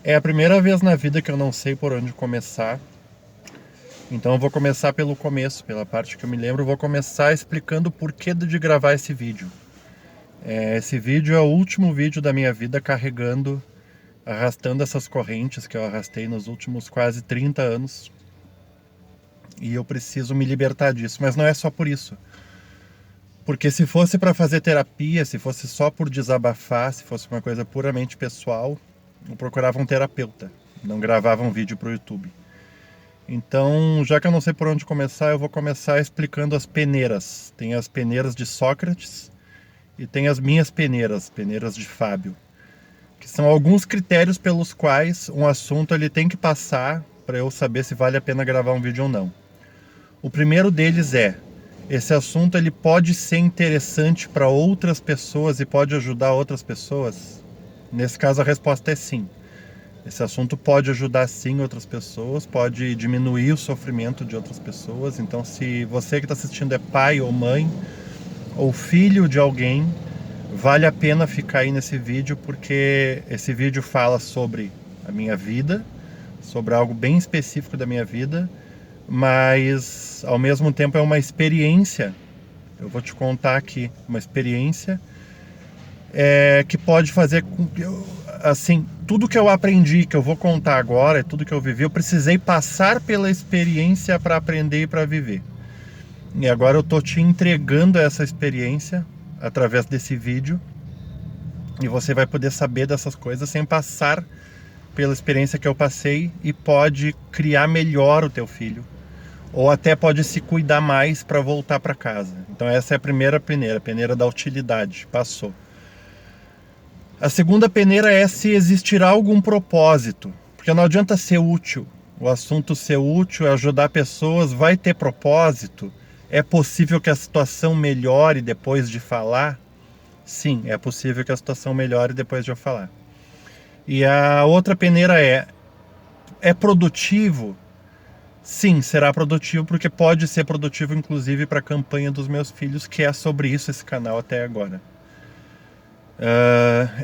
É a primeira vez na vida que eu não sei por onde começar. Então eu vou começar pelo começo, pela parte que eu me lembro. Eu vou começar explicando o porquê de gravar esse vídeo. Esse vídeo é o último vídeo da minha vida carregando, arrastando essas correntes que eu arrastei nos últimos quase 30 anos. E eu preciso me libertar disso, mas não é só por isso. Porque se fosse para fazer terapia, se fosse só por desabafar, se fosse uma coisa puramente pessoal, eu procurava um terapeuta, não gravava um vídeo para o YouTube. Então, já que eu não sei por onde começar, eu vou começar explicando as peneiras. Tem as peneiras de Sócrates e tem as minhas peneiras, peneiras de Fábio, que são alguns critérios pelos quais um assunto ele tem que passar para eu saber se vale a pena gravar um vídeo ou não. O primeiro deles é: esse assunto ele pode ser interessante para outras pessoas e pode ajudar outras pessoas? Nesse caso a resposta é sim. Esse assunto pode ajudar sim outras pessoas, pode diminuir o sofrimento de outras pessoas. Então, se você que está assistindo é pai ou mãe ou filho de alguém, vale a pena ficar aí nesse vídeo, porque esse vídeo fala sobre a minha vida, sobre algo bem específico da minha vida, mas ao mesmo tempo é uma experiência. Eu vou te contar aqui uma experiência que pode fazer com que assim, tudo que eu aprendi, que eu vou contar agora, tudo que eu vivi, eu precisei passar pela experiência para aprender e para viver. E agora eu tô te entregando essa experiência através desse vídeo, e você vai poder saber dessas coisas sem passar pela experiência que eu passei, e pode criar melhor o teu filho, ou até pode se cuidar mais para voltar para casa. Então essa é a primeira peneira, a peneira da utilidade, passou. A segunda peneira é se existirá algum propósito, porque não adianta ser útil. O assunto ser útil, ajudar pessoas, vai ter propósito? É possível que a situação melhore depois de falar? Sim, é possível que a situação melhore depois de eu falar. E a outra peneira é produtivo? Sim, será produtivo, porque pode ser produtivo inclusive para a campanha dos meus filhos, que é sobre isso esse canal até agora.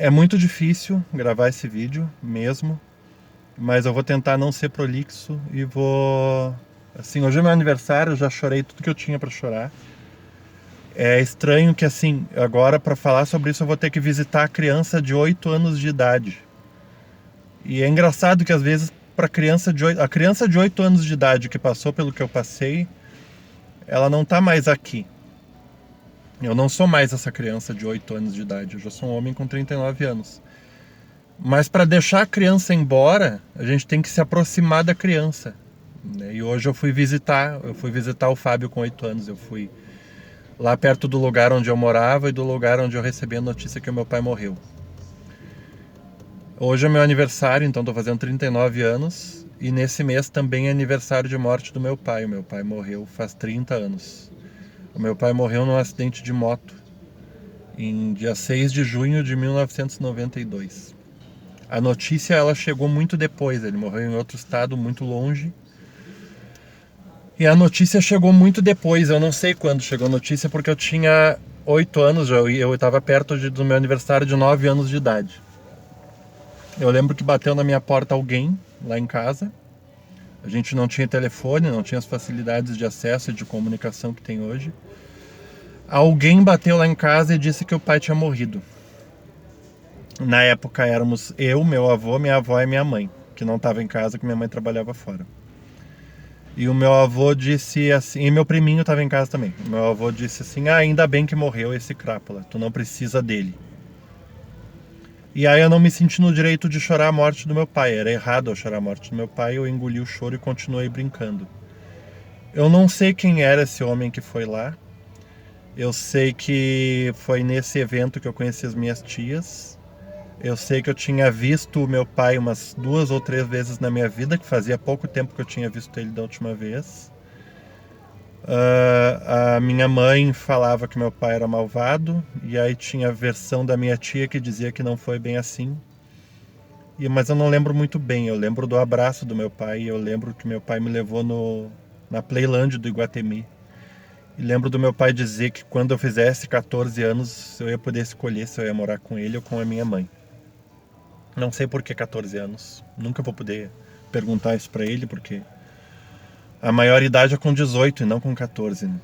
É muito difícil gravar esse vídeo mesmo, mas eu vou tentar não ser prolixo e vou... Assim, hoje é meu aniversário, eu já chorei tudo que eu tinha para chorar. É estranho que, assim, agora para falar sobre isso eu vou ter que visitar a criança de 8 anos de idade. E é engraçado que às vezes para a criança de 8 anos de idade que passou pelo que eu passei, ela não tá mais aqui. Eu não sou mais essa criança de 8 anos de idade, eu já sou um homem com 39 anos. Mas para deixar a criança embora, a gente tem que se aproximar da criança, né? E hoje eu fui visitar o Fábio com 8 anos. Eu fui lá perto do lugar onde eu morava e do lugar onde eu recebi a notícia que o meu pai morreu. Hoje é meu aniversário, então estou fazendo 39 anos. E nesse mês também é aniversário de morte do meu pai. O meu pai morreu faz 30 anos. O meu pai morreu num acidente de moto em dia 6 de junho de 1992. A notícia ela chegou muito depois, ele morreu em outro estado muito longe. E a notícia chegou muito depois, eu não sei quando chegou a notícia, porque eu tinha 8 anos, eu estava perto do meu aniversário de 9 anos de idade. Eu lembro que bateu na minha porta alguém lá em casa. A gente não tinha telefone, não tinha as facilidades de acesso e de comunicação que tem hoje. Alguém bateu lá em casa e disse que o pai tinha morrido. Na época éramos eu, meu avô, minha avó e minha mãe, que não estava em casa, que minha mãe trabalhava fora. E o meu avô disse assim, e meu priminho estava em casa também. O meu avô disse assim: ainda bem que morreu esse crápula, tu não precisa dele. E aí eu não me senti no direito de chorar a morte do meu pai. Era errado eu chorar a morte do meu pai, eu engoli o choro e continuei brincando. Eu não sei quem era esse homem que foi lá. Eu sei que foi nesse evento que eu conheci as minhas tias. Eu sei que eu tinha visto o meu pai umas 2 ou 3 vezes na minha vida, que fazia pouco tempo que eu tinha visto ele da última vez. A minha mãe falava que meu pai era malvado, e aí tinha a versão da minha tia que dizia que não foi bem assim. Mas eu não lembro muito bem, eu lembro do abraço do meu pai, eu lembro que meu pai me levou na Playland do Iguatemi. E lembro do meu pai dizer que quando eu fizesse 14 anos eu ia poder escolher se eu ia morar com ele ou com a minha mãe. Não sei por que 14 anos. Nunca vou poder perguntar isso pra ele, porque a maior idade é com 18 e não com 14, né?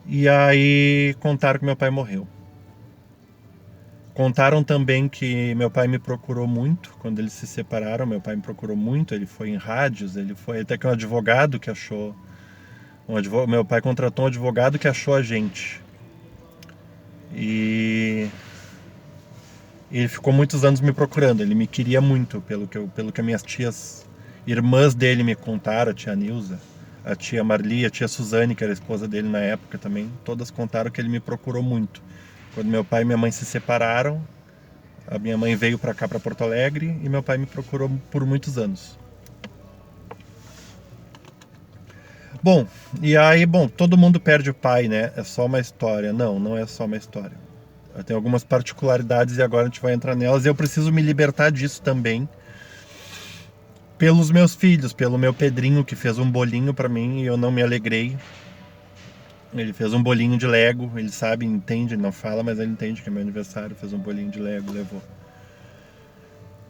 E aí contaram que meu pai morreu. Contaram também que meu pai me procurou muito quando eles se separaram. Meu pai me procurou muito. Ele foi em rádios, ele foi até que um advogado que achou. Meu pai contratou um advogado que achou a gente. E ele ficou muitos anos me procurando. Ele me queria muito, pelo que as minhas tias, irmãs dele me contaram, a tia Nilza, a tia Marli, a tia Suzane, que era a esposa dele na época também. Todas contaram que ele me procurou muito. Quando meu pai e minha mãe se separaram, a minha mãe veio para cá, para Porto Alegre, e meu pai me procurou por muitos anos. Bom, e aí, todo mundo perde o pai, né? É só uma história. Não, não é só uma história. Tem algumas particularidades e agora a gente vai entrar nelas. E eu preciso me libertar disso também. Pelos meus filhos, pelo meu Pedrinho, que fez um bolinho para mim e eu não me alegrei. Ele fez um bolinho de Lego, ele sabe, entende, ele não fala, mas ele entende que é meu aniversário, fez um bolinho de Lego, levou.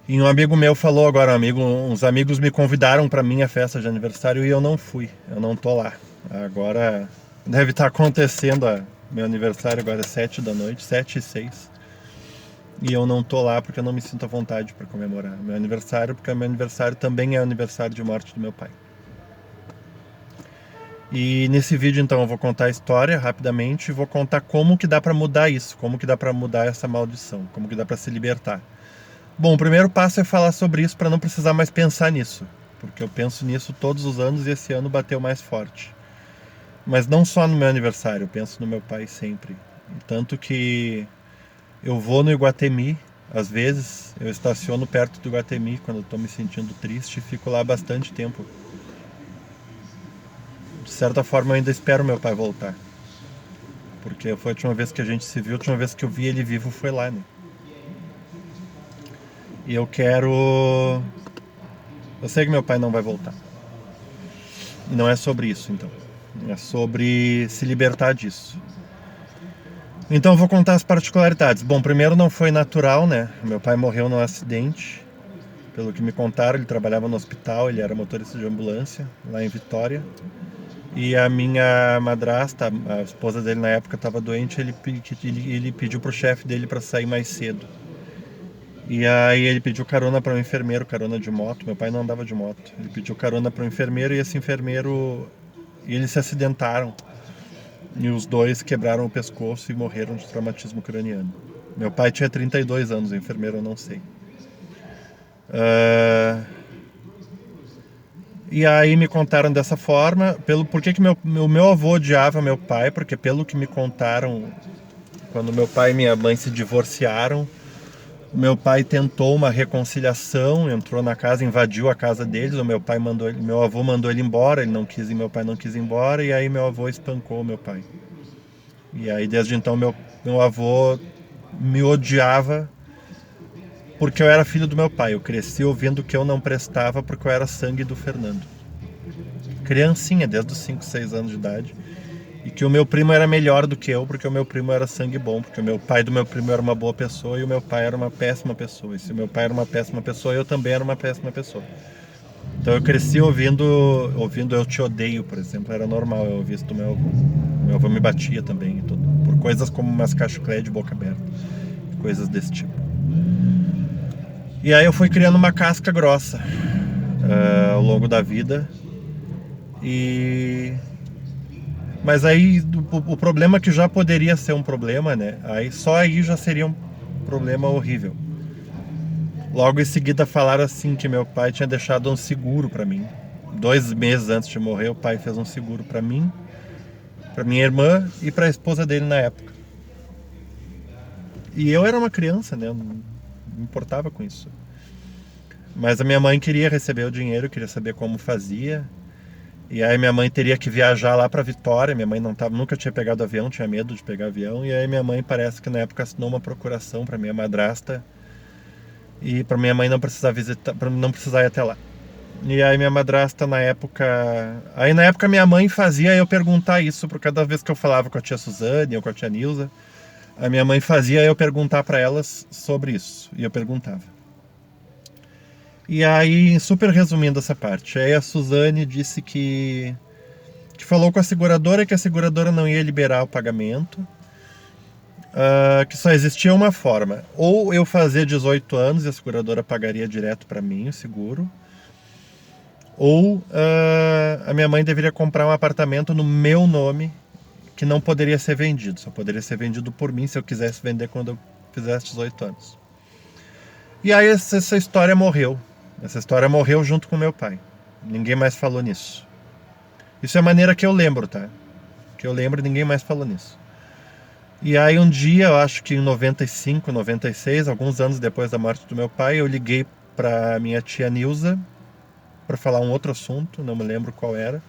E um amigo meu falou agora, uns amigos me convidaram para minha festa de aniversário e eu não fui, eu não tô lá. Agora deve estar acontecendo, meu aniversário agora é 7 da noite, 7h06. E eu não tô lá porque eu não me sinto à vontade para comemorar meu aniversário, porque meu aniversário também é o aniversário de morte do meu pai. E nesse vídeo então eu vou contar a história rapidamente e vou contar como que dá para mudar isso, como que dá para mudar essa maldição, como que dá para se libertar. Bom, o primeiro passo é falar sobre isso para não precisar mais pensar nisso, porque eu penso nisso todos os anos e esse ano bateu mais forte. Mas não só no meu aniversário, eu penso no meu pai sempre. Tanto que eu vou no Iguatemi, às vezes eu estaciono perto do Iguatemi quando eu tô me sentindo triste e fico lá bastante tempo. De certa forma eu ainda espero meu pai voltar. Porque foi a última vez que a gente se viu, a última vez que eu vi ele vivo foi lá, né? E eu quero... Eu sei que meu pai não vai voltar. E não é sobre isso, então. É sobre se libertar disso. Então eu vou contar as particularidades. Bom, primeiro não foi natural, né? Meu pai morreu num acidente. Pelo que me contaram, ele trabalhava no hospital, ele era motorista de ambulância, lá em Vitória. E a minha madrasta, a esposa dele na época, estava doente, ele pediu pro chefe dele para sair mais cedo. E aí ele pediu carona para um enfermeiro, carona de moto. Meu pai não andava de moto. Ele pediu carona para um enfermeiro e esse enfermeiro... E eles se acidentaram. E os dois quebraram o pescoço e morreram de traumatismo craniano. Meu pai tinha 32 anos, o enfermeiro eu não sei. E aí me contaram dessa forma. Por que o meu avô odiava meu pai? Porque pelo que me contaram, quando meu pai e minha mãe se divorciaram, meu pai tentou uma reconciliação, entrou na casa, invadiu a casa deles. Meu avô mandou ele embora, meu pai não quis ir embora, e aí meu avô espancou meu pai. E aí desde então meu avô me odiava porque eu era filho do meu pai. Eu cresci ouvindo que eu não prestava porque eu era sangue do Fernando. Criancinha, desde os 5, 6 anos de idade. E que o meu primo era melhor do que eu, porque o meu primo era sangue bom, porque o meu pai do meu primo era uma boa pessoa e o meu pai era uma péssima pessoa. E se o meu pai era uma péssima pessoa, eu também era uma péssima pessoa. Então eu cresci ouvindo Eu Te Odeio, por exemplo, era normal eu ouvir isso do meu avô. Meu avô me batia também, por coisas como mascar chiclete de boca aberta, coisas desse tipo. E aí eu fui criando uma casca grossa ao longo da vida. Mas aí o problema que já poderia ser um problema, né? Só aí já seria um problema horrível. Logo em seguida falaram assim que meu pai tinha deixado um seguro pra mim. 2 meses antes de morrer, o pai fez um seguro pra mim, pra minha irmã e pra esposa dele na época. E eu era uma criança, né? Eu não me importava com isso. Mas a minha mãe queria receber o dinheiro, queria saber como fazia. E aí minha mãe teria que viajar lá pra Vitória. Minha mãe nunca tinha pegado avião, tinha medo de pegar avião. E aí minha mãe parece que na época assinou uma procuração pra minha madrasta. E pra minha mãe não precisar não precisar ir até lá. E aí minha madrasta na época... Aí na época minha mãe fazia eu perguntar isso por cada vez que eu falava com a tia Suzane ou com a tia Nilza. a minha mãe fazia eu perguntar para elas sobre isso. E eu perguntava. E aí, super resumindo essa parte, aí a Suzane disse que falou com a seguradora que a seguradora não ia liberar o pagamento, que só existia uma forma. Ou eu fazer 18 anos e a seguradora pagaria direto para mim o seguro, ou a minha mãe deveria comprar um apartamento no meu nome que não poderia ser vendido, só poderia ser vendido por mim se eu quisesse vender quando eu fizesse 18 anos. E aí essa história morreu. Essa história morreu junto com meu pai. Ninguém mais falou nisso. Isso é a maneira que eu lembro, tá? Que eu lembro, ninguém mais falou nisso. E aí um dia, eu acho que em 95, 96, alguns anos depois da morte do meu pai, eu liguei pra minha tia Nilza para falar um outro assunto, não me lembro qual era.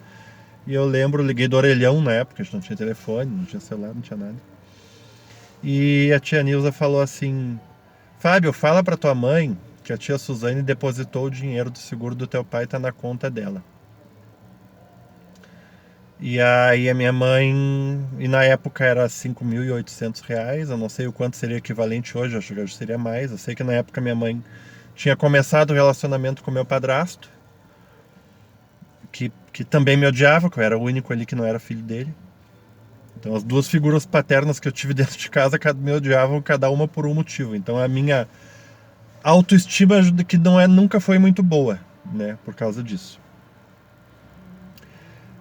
E eu lembro, liguei do orelhão na época, a gente não tinha telefone, não tinha celular, não tinha nada. E a tia Nilza falou assim: Fábio, fala pra tua mãe que a tia Suzane depositou o dinheiro do seguro do teu pai, tá na conta dela. E aí a minha mãe, e na época era R$ 5.800, eu não sei o quanto seria equivalente hoje, acho que hoje seria mais. Eu sei que na época minha mãe tinha começado o relacionamento com meu padrasto, que também me odiava, que eu era o único ali que não era filho dele. Então as duas figuras paternas que eu tive dentro de casa me odiavam, cada uma por um motivo. Então a minha autoestima que não nunca foi muito boa, né, por causa disso.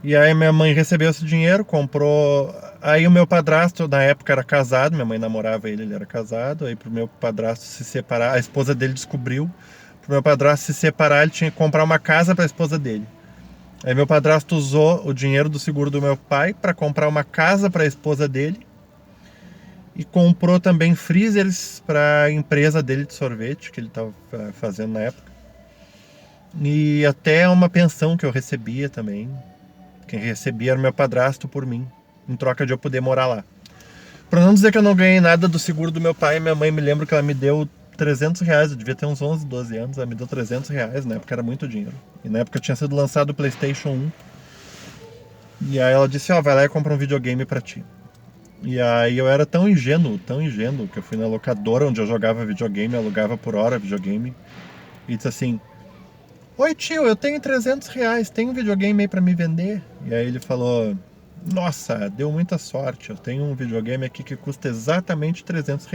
E aí minha mãe recebeu esse dinheiro, comprou. Aí o meu padrasto, na época, era casado, minha mãe namorava ele, ele era casado. Aí pro meu padrasto se separar, a esposa dele descobriu. Pro meu padrasto se separar, ele tinha que comprar uma casa para a esposa dele. Aí meu padrasto usou o dinheiro do seguro do meu pai para comprar uma casa para a esposa dele. E comprou também freezers para a empresa dele de sorvete, que ele estava fazendo na época. E até uma pensão que eu recebia também. Quem recebia era o meu padrasto por mim, em troca de eu poder morar lá. Pra não dizer que eu não ganhei nada do seguro do meu pai, minha mãe, me lembro que ela me deu R$ 300, eu devia ter uns 11, 12 anos, ela me deu R$ 300, na época era muito dinheiro. E na época tinha sido lançado o PlayStation 1. E aí ela disse, vai lá e compra um videogame pra ti. E aí eu era tão ingênuo, que eu fui na locadora onde eu jogava videogame, alugava por hora videogame. E disse assim: Oi tio, eu tenho R$ 300, tem um videogame aí pra me vender? E aí ele falou: Nossa, deu muita sorte, eu tenho um videogame aqui que custa exatamente R$ 300.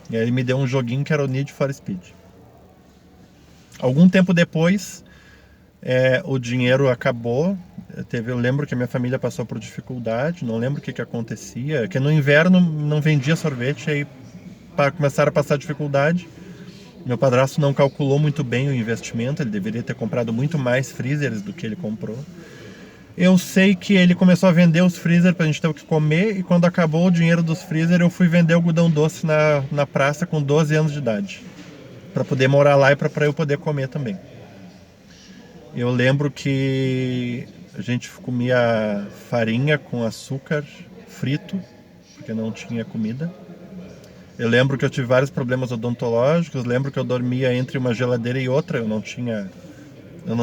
E aí ele me deu um joguinho que era o Need for Speed. Algum tempo depois, o dinheiro acabou. Eu lembro que a minha família passou por dificuldade, não lembro o que acontecia, que no inverno não vendia sorvete, aí começaram a passar dificuldade. Meu padrasto não calculou muito bem o investimento, ele deveria ter comprado muito mais freezers do que ele comprou. Eu sei que ele começou a vender os freezers pra gente ter o que comer, e quando acabou o dinheiro dos freezers, eu fui vender algodão doce na praça com 12 anos de idade, pra poder morar lá e pra eu poder comer também. Eu lembro que a gente comia farinha com açúcar frito, porque não tinha comida. Eu lembro que eu tive vários problemas odontológicos, lembro que eu dormia entre uma geladeira e outra, eu não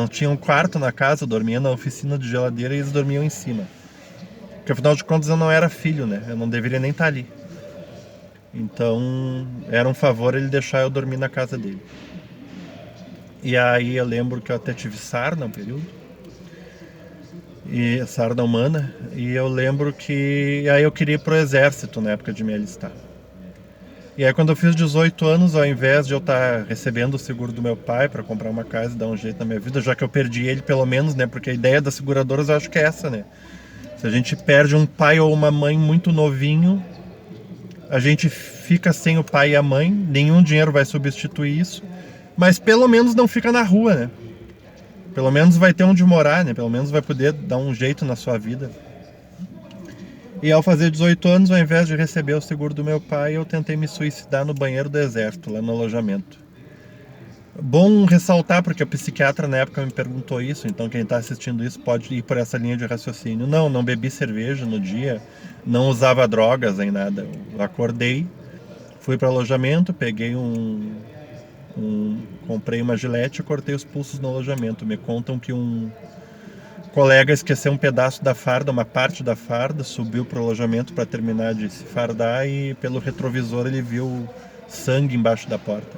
tinha um quarto na casa, eu dormia na oficina de geladeira e eles dormiam em cima. Porque afinal de contas eu não era filho, né? Eu não deveria nem estar ali. Então era um favor ele deixar eu dormir na casa dele. E aí eu lembro que eu até tive sarna um período. E sarna humana. E eu lembro que aí eu queria ir pro exército na época de me alistar. E aí quando eu fiz 18 anos, ao invés de eu estar recebendo o seguro do meu pai para comprar uma casa e dar um jeito na minha vida, já que eu perdi ele pelo menos, né? Porque a ideia das seguradoras eu acho que é essa, né? Se a gente perde um pai ou uma mãe muito novinho, a gente fica sem o pai e a mãe, nenhum dinheiro vai substituir isso, mas pelo menos não fica na rua, né? Pelo menos vai ter onde morar, né? Pelo menos vai poder dar um jeito na sua vida. E ao fazer 18 anos, ao invés de receber o seguro do meu pai, eu tentei me suicidar no banheiro do exército, lá no alojamento. Bom ressaltar, porque o psiquiatra na época me perguntou isso, então quem está assistindo isso pode ir por essa linha de raciocínio. Não bebi cerveja no dia, não usava drogas nem nada. Eu acordei, fui para o alojamento, peguei comprei uma gilete e cortei os pulsos no alojamento. Me contam que um O colega esqueceu um pedaço da farda, uma parte da farda, subiu pro alojamento para terminar de se fardar e pelo retrovisor ele viu sangue embaixo da porta.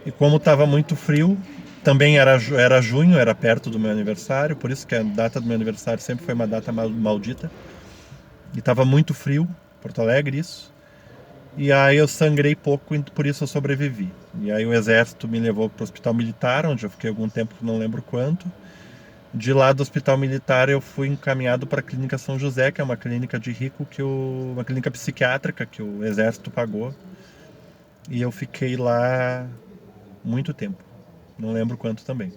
E como estava muito frio, também era junho, era perto do meu aniversário, por isso que a data do meu aniversário sempre foi uma data maldita. E estava muito frio, Porto Alegre, isso. E aí eu sangrei pouco e por isso eu sobrevivi. E aí o exército me levou para o hospital militar, onde eu fiquei algum tempo, não lembro quanto. De lá do hospital militar eu fui encaminhado para a clínica São José, que é uma clínica de rico, uma clínica psiquiátrica que o exército pagou. E eu fiquei lá muito tempo. Não lembro quanto também.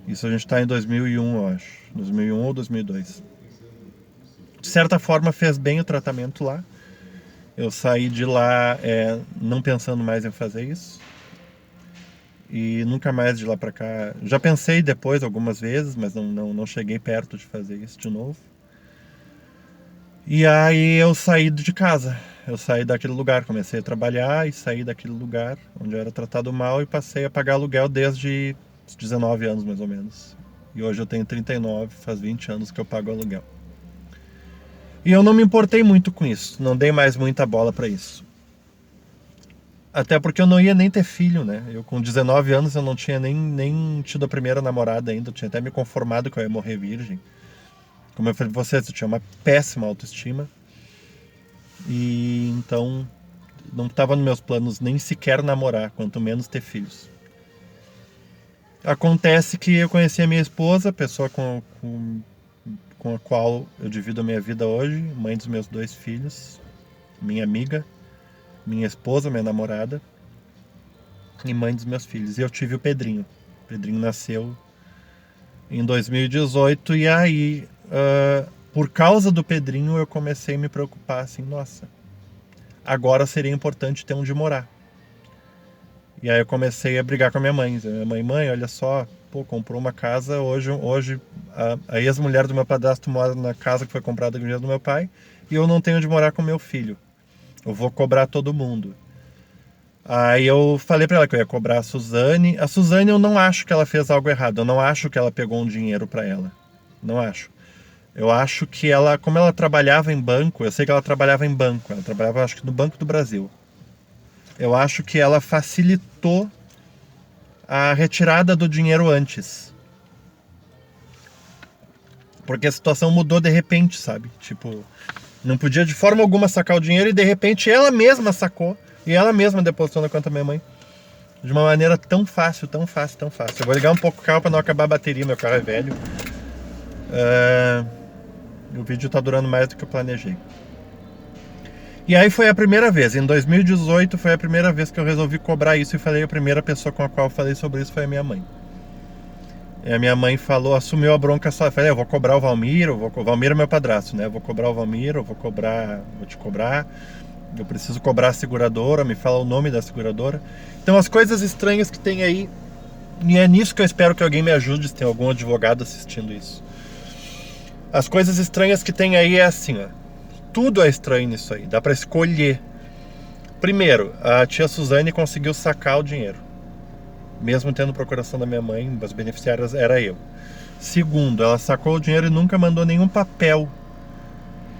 Isso a gente está em 2001, eu acho. 2001 ou 2002. De certa forma fez bem o tratamento lá. Eu saí de lá não pensando mais em fazer isso. E nunca mais de lá pra cá. Já pensei depois algumas vezes, mas não cheguei perto de fazer isso de novo. E aí eu saí de casa. Eu saí daquele lugar, comecei a trabalhar e saí daquele lugar onde eu era tratado mal e passei a pagar aluguel desde os 19 anos mais ou menos. E hoje eu tenho 39, faz 20 anos que eu pago aluguel. E eu não me importei muito com isso, não dei mais muita bola pra isso. Até porque eu não ia nem ter filho, né? Eu com 19 anos eu não tinha nem tido a primeira namorada ainda, eu tinha até me conformado que eu ia morrer virgem. Como eu falei pra vocês, eu tinha uma péssima autoestima. E então não estava nos meus planos nem sequer namorar, quanto menos ter filhos. Acontece que eu conheci a minha esposa, a pessoa com a qual eu divido a minha vida hoje, mãe dos meus 2 filhos, minha amiga, minha esposa, minha namorada e mãe dos meus filhos. E eu tive o Pedrinho. O Pedrinho nasceu em 2018 e aí, por causa do Pedrinho, eu comecei a me preocupar assim, nossa, agora seria importante ter onde morar. E aí eu comecei a brigar com a minha mãe. Mãe, olha só, comprou uma casa, hoje a ex-mulher do meu padrasto mora na casa que foi comprada com o dinheiro do meu pai e eu não tenho onde morar com meu filho. Eu vou cobrar todo mundo. Aí eu falei pra ela que eu ia cobrar a Suzane. A Suzane eu não acho que ela fez algo errado. Eu não acho que ela pegou um dinheiro pra ela. Não acho. Eu acho que ela, como ela trabalhava em banco, eu sei que ela trabalhava em banco. Ela trabalhava, acho que no Banco do Brasil. Eu acho que ela facilitou a retirada do dinheiro antes. Porque a situação mudou de repente, sabe? Tipo, não podia de forma alguma sacar o dinheiro e de repente ela mesma sacou e ela mesma depositou na conta da minha mãe. De uma maneira tão fácil, tão fácil, tão fácil. Eu vou ligar um pouco o carro para não acabar a bateria, meu carro é velho. O vídeo tá durando mais do que eu planejei. E aí foi a primeira vez, em 2018 foi a primeira vez que eu resolvi cobrar isso e falei, a primeira pessoa com a qual eu falei sobre isso foi a minha mãe. E a minha mãe falou, assumiu a bronca só. Eu falei, eu vou cobrar o Valmir, o Valmir é meu padrasto, né? Eu vou cobrar o Valmir, vou te cobrar. Eu preciso cobrar a seguradora, me fala o nome da seguradora. Então as coisas estranhas que tem aí, e é nisso que eu espero que alguém me ajude, se tem algum advogado assistindo isso. As coisas estranhas que tem aí é assim, ó. Tudo é estranho nisso aí, dá pra escolher. Primeiro, a tia Suzane conseguiu sacar o dinheiro. Mesmo tendo procuração da minha mãe, as beneficiárias era eu. Segundo, ela sacou o dinheiro e nunca mandou nenhum papel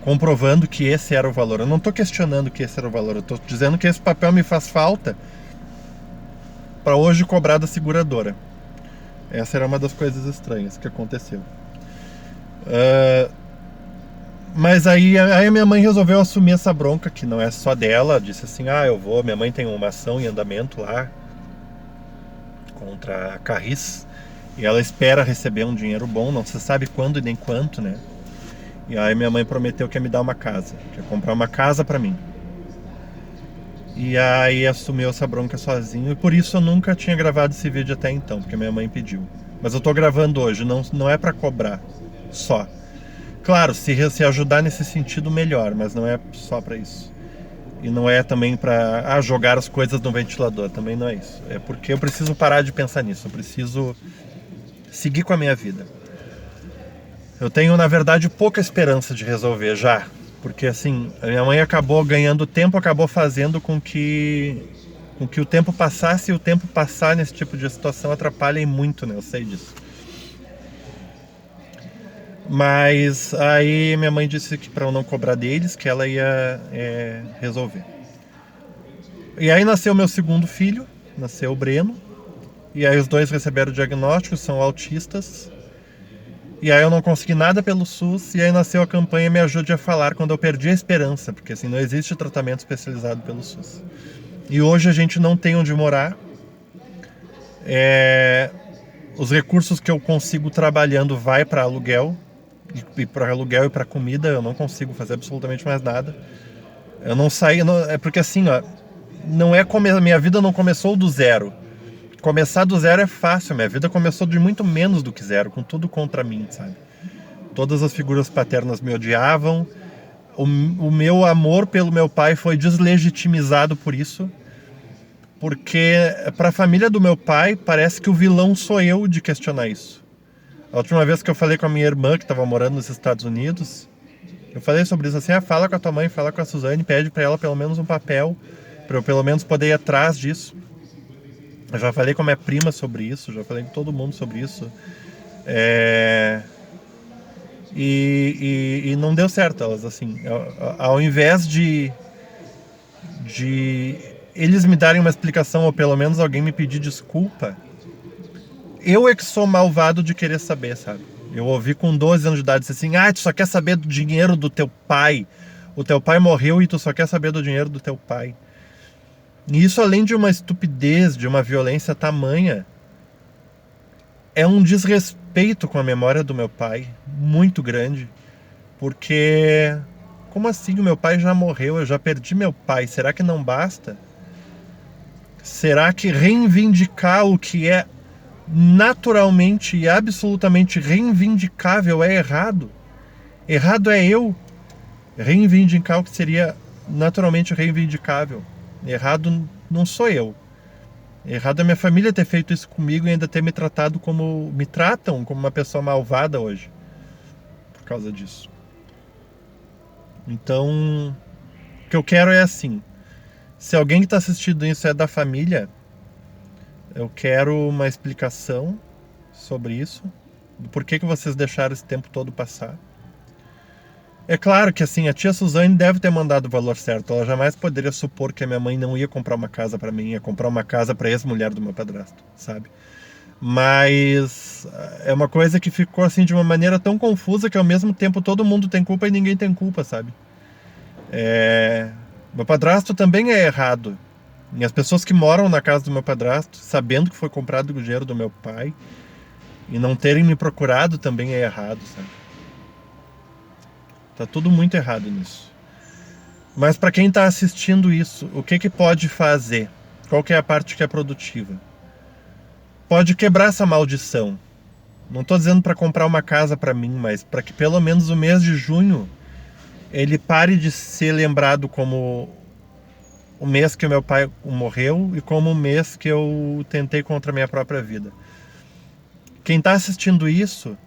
comprovando que esse era o valor. Eu não estou questionando que esse era o valor, eu estou dizendo que esse papel me faz falta para hoje cobrar da seguradora. Essa era uma das coisas estranhas que aconteceu. Mas aí a minha mãe resolveu assumir essa bronca, que não é só dela. Disse assim, minha mãe tem uma ação em andamento lá contra a Carris e ela espera receber um dinheiro bom, não se sabe quando e nem quanto, né? E aí minha mãe prometeu que ia me dar uma casa, que ia comprar uma casa pra mim. E aí assumiu essa bronca sozinho e por isso eu nunca tinha gravado esse vídeo até então, porque minha mãe pediu. Mas eu tô gravando hoje, não é pra cobrar só. Claro, se ajudar nesse sentido, melhor, mas não é só pra isso. E não é também pra jogar as coisas no ventilador, também não é isso. É porque eu preciso parar de pensar nisso, eu preciso seguir com a minha vida. Eu tenho, na verdade, pouca esperança de resolver já. Porque, assim, a minha mãe acabou ganhando tempo, acabou fazendo com que o tempo passasse, e o tempo passar nesse tipo de situação atrapalha muito, né? Eu sei disso. Mas aí minha mãe disse que para eu não cobrar deles, que ela ia resolver. E aí nasceu meu segundo filho, nasceu o Breno. E aí os dois receberam o diagnóstico, são autistas. E aí eu não consegui nada pelo SUS, e aí nasceu a campanha Me Ajude a Falar, quando eu perdi a esperança, porque assim, não existe tratamento especializado pelo SUS. E hoje a gente não tem onde morar. Os recursos que eu consigo trabalhando vai para aluguel, e para aluguel e para comida, eu não consigo fazer absolutamente mais nada. Eu não saí, é porque assim, ó, não é minha vida não começou do zero. Começar do zero é fácil, minha vida começou de muito menos do que zero, com tudo contra mim, sabe? Todas as figuras paternas me odiavam, o meu amor pelo meu pai foi deslegitimizado por isso, porque para a família do meu pai parece que o vilão sou eu de questionar isso. A última vez que eu falei com a minha irmã, que estava morando nos Estados Unidos, eu falei sobre isso assim, fala com a tua mãe, fala com a Suzane, pede para ela pelo menos um papel, para eu pelo menos poder ir atrás disso. Eu já falei com a minha prima sobre isso, já falei com todo mundo sobre isso. E não deu certo, elas assim, ao invés de eles me darem uma explicação, ou pelo menos alguém me pedir desculpa, eu é que sou malvado de querer saber, sabe? Eu ouvi com 12 anos de idade assim, tu só quer saber do dinheiro do teu pai. O teu pai morreu e tu só quer saber do dinheiro do teu pai. E isso, além de uma estupidez, de uma violência tamanha, é um desrespeito com a memória do meu pai muito grande. Porque, como assim? O meu pai já morreu, eu já perdi meu pai. Será que não basta? Será que reivindicar o que é naturalmente e absolutamente reivindicável é errado? Errado é eu reivindicar o que seria naturalmente reivindicável. Errado não sou eu. Errado é minha família ter feito isso comigo e ainda ter me tratado como me tratam, como uma pessoa malvada hoje, por causa disso. Então, o que eu quero é assim, se alguém que está assistindo isso é da família, eu quero uma explicação sobre isso, do porquê que vocês deixaram esse tempo todo passar. É claro que assim, a tia Suzane deve ter mandado o valor certo. Ela jamais poderia supor que a minha mãe não ia comprar uma casa para mim, ia comprar uma casa para ex-mulher do meu padrasto, sabe? Mas é uma coisa que ficou assim de uma maneira tão confusa que ao mesmo tempo todo mundo tem culpa e ninguém tem culpa, sabe? Meu padrasto também é errado. E as pessoas que moram na casa do meu padrasto, sabendo que foi comprado com o dinheiro do meu pai, e não terem me procurado também é errado, sabe? Tá tudo muito errado nisso. Mas para quem está assistindo isso, o que pode fazer? Qual que é a parte que é produtiva? Pode quebrar essa maldição. Não estou dizendo para comprar uma casa para mim, mas para que pelo menos o mês de junho ele pare de ser lembrado como o mês que o meu pai morreu e como o mês que eu tentei contra a minha própria vida. Quem está assistindo isso,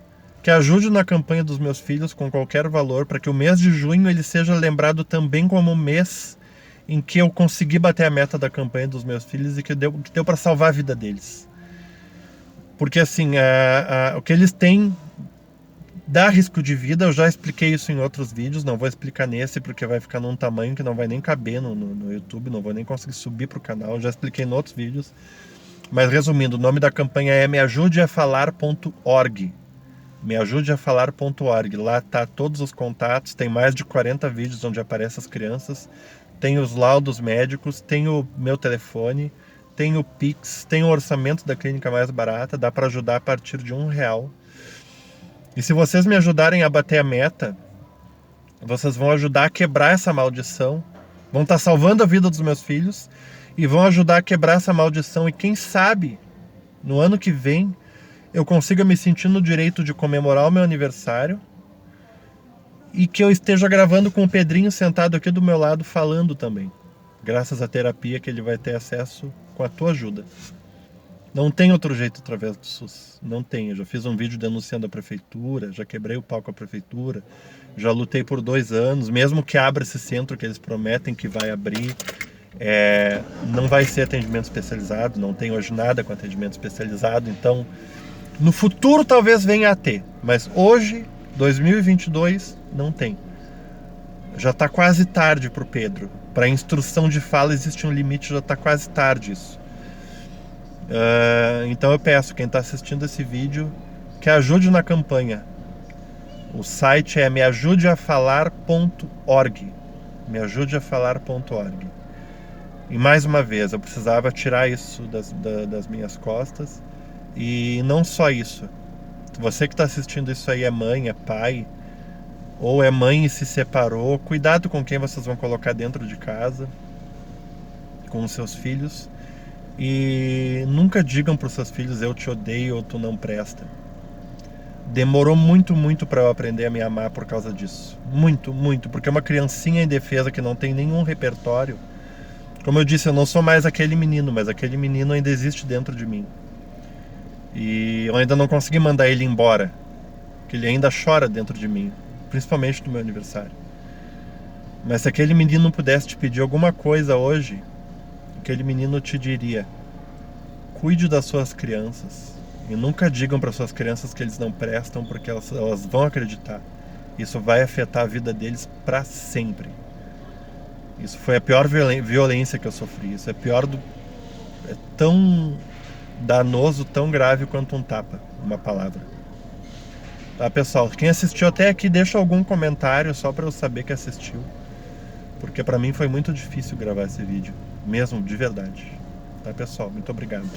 que ajude na campanha dos meus filhos com qualquer valor, para que o mês de junho ele seja lembrado também como o mês em que eu consegui bater a meta da campanha dos meus filhos e que deu para salvar a vida deles. Porque assim, o que eles têm dá risco de vida, eu já expliquei isso em outros vídeos, não vou explicar nesse porque vai ficar num tamanho que não vai nem caber no YouTube, não vou nem conseguir subir para o canal, eu já expliquei em outros vídeos. Mas resumindo, o nome da campanha é meajudeafalar.org. meajudeafalar.org. Lá tá todos os contatos, tem mais de 40 vídeos onde aparecem as crianças, tem os laudos médicos, tem o meu telefone, tem o Pix, tem o orçamento da clínica mais barata, dá para ajudar a partir de R$1. E se vocês me ajudarem a bater a meta, vocês vão ajudar a quebrar essa maldição, vão estar salvando a vida dos meus filhos e vão ajudar a quebrar essa maldição. E quem sabe, no ano que vem, eu consiga me sentir no direito de comemorar o meu aniversário e que eu esteja gravando com o Pedrinho sentado aqui do meu lado falando também, graças à terapia que ele vai ter acesso com a tua ajuda. Não tem outro jeito através do SUS, não tem. Eu já fiz um vídeo denunciando a prefeitura, já quebrei o pau com a prefeitura, já lutei por 2 anos, mesmo que abra esse centro que eles prometem que vai abrir, não vai ser atendimento especializado, não tem hoje nada com atendimento especializado, então no futuro talvez venha a ter, mas hoje 2022 não tem. Já tá quase tarde pro Pedro. Para instrução de fala existe um limite, já tá quase tarde isso. Então eu peço, quem está assistindo esse vídeo, que ajude na campanha. O site é meajudeafalar.org. meajudeafalar.org. E mais uma vez, eu precisava tirar isso das minhas costas. E não só isso. Você que está assistindo isso aí é mãe, é pai, ou é mãe e se separou, cuidado com quem vocês vão colocar dentro de casa, com os seus filhos. E nunca digam para os seus filhos: eu te odeio ou tu não presta. Demorou muito, muito para eu aprender a me amar por causa disso. Muito, muito. Porque uma criancinha indefesa que não tem nenhum repertório. Como eu disse, eu não sou mais aquele menino, mas aquele menino ainda existe dentro de mim. E eu ainda não consegui mandar ele embora. Porque ele ainda chora dentro de mim. Principalmente no meu aniversário. Mas se aquele menino pudesse te pedir alguma coisa hoje, aquele menino te diria: cuide das suas crianças. E nunca digam para suas crianças que eles não prestam, porque elas vão acreditar. Isso vai afetar a vida deles para sempre. Isso foi a pior violência que eu sofri. Isso é é tão danoso, tão grave quanto um tapa, uma palavra. Tá, pessoal? Quem assistiu até aqui, deixa algum comentário só para eu saber que assistiu. Porque para mim foi muito difícil gravar esse vídeo. Mesmo, de verdade. Tá, pessoal? Muito obrigado.